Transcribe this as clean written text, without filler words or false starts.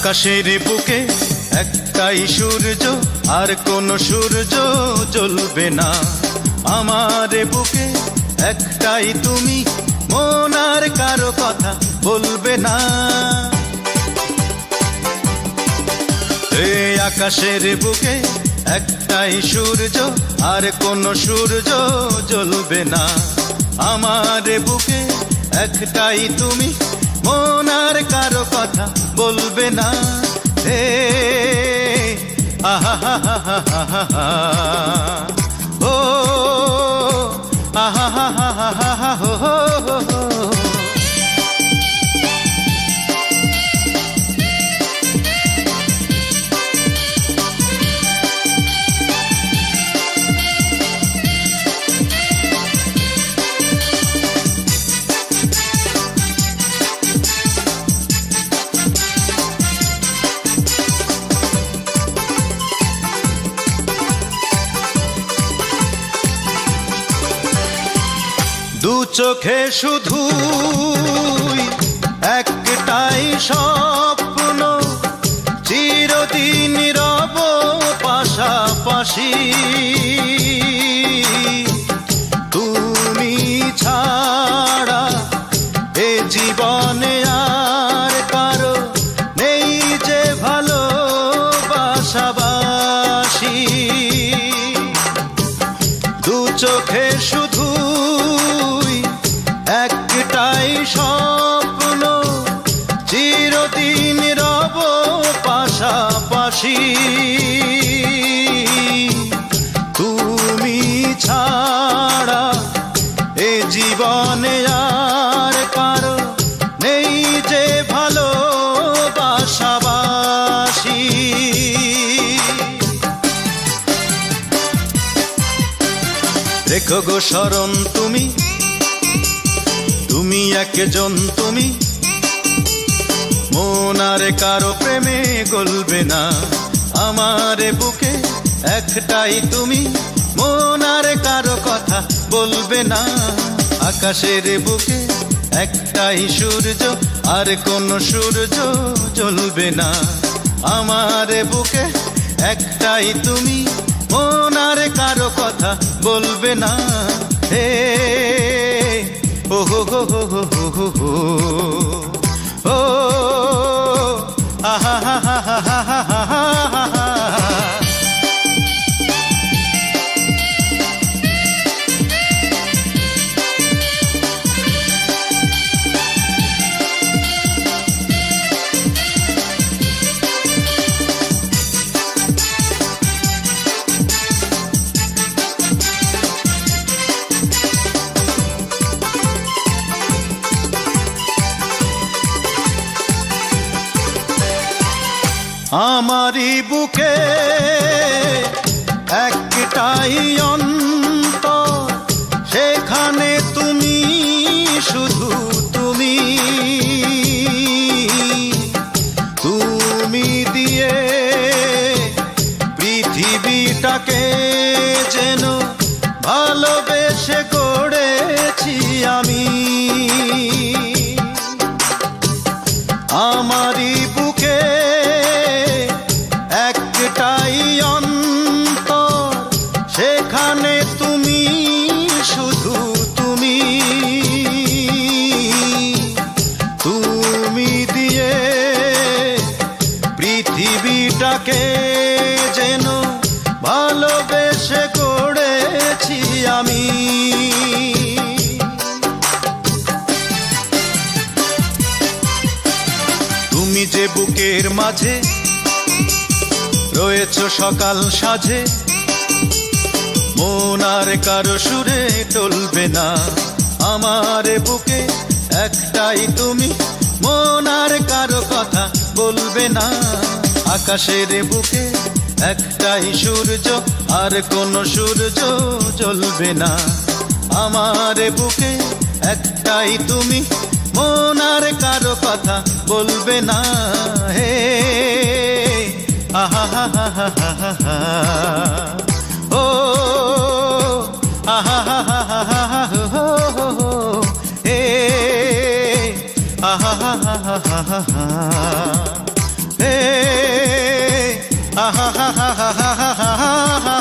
আকাশের বুকে একটাই সূর্য, আর কোন সূর্য জ্বলবে না। আমার বুকে একটাই তুমি, মন আর কারো কথা বলবে না। এই আকাশের বুকে একটাই সূর্য, আর কোন সূর্য জ্বলবে না। আমার বুকে একটাই তুমি, মন আর কারো কথা বলবে না। হে আহা হা হা হা হা হা, ও আহা হা হা হা হা হা হো হো হো। দু চোখে শুধু একটাই স্বপ্ন, চিরদিন রব পাশাপাশি। তুমি ছাড়া এ জীবনে আর কারো নেই যে ভালোবাসাবাসি। দু চোখে শুধু একটাই স্বপ্ন, চিরদিন রব পাশাপাশি। তুমি ছাড়া এ জীবনে আর কারো নেই যে ভালোবাসাবাসি। রেখো গো শরণ তুমি, তুমি একজন তুমি, মন আর কারো প্রেমে গলবে না। আমার বুকে একটাই তুমি, মন আর কারো কথা বলবে না। আকাশের বুকে একটাই সূর্য, আর কোন সূর্য জ্বলবে না। আমার বুকে একটাই তুমি, মন আর কারো কথা বলবে না। হে ও হো হো হো হো হো হো, ও আহা হা হা হা হা হা হা। আমারই বুকে একটাই অন্তর, সেখানে তুমি শুধু তুমি। তুমি দিয়ে পৃথিবীটাকে যেন ভালোবেসে গড়েছি আমি। আমারই বুকে একটাই অন্তর, সেখানে তুমি শুধু তুমি। তুমি দিয়ে পৃথিবীটাকে যেন ভালোবেসে গড়েছি আমি। তুমি যে বুকের মাঝে রয়েছ সকাল সাজে, মন আর কারো সুরে টলবে না। আমার বুকে একটাই তুমি, মন আর কারো কথা বলবে না। আকাশের বুকে একটাই সূর্য, আর কোন সূর্য জ্বলবে না। আমার বুকে একটাই তুমি, মন আর কারো কথা বলবে না। হে আহা হা হা হা হা হা, ও আহা হা হা হা হা হো হো হো, হে আহা হা হা হা হা হা। হে আহা হা হা হা হা হা হা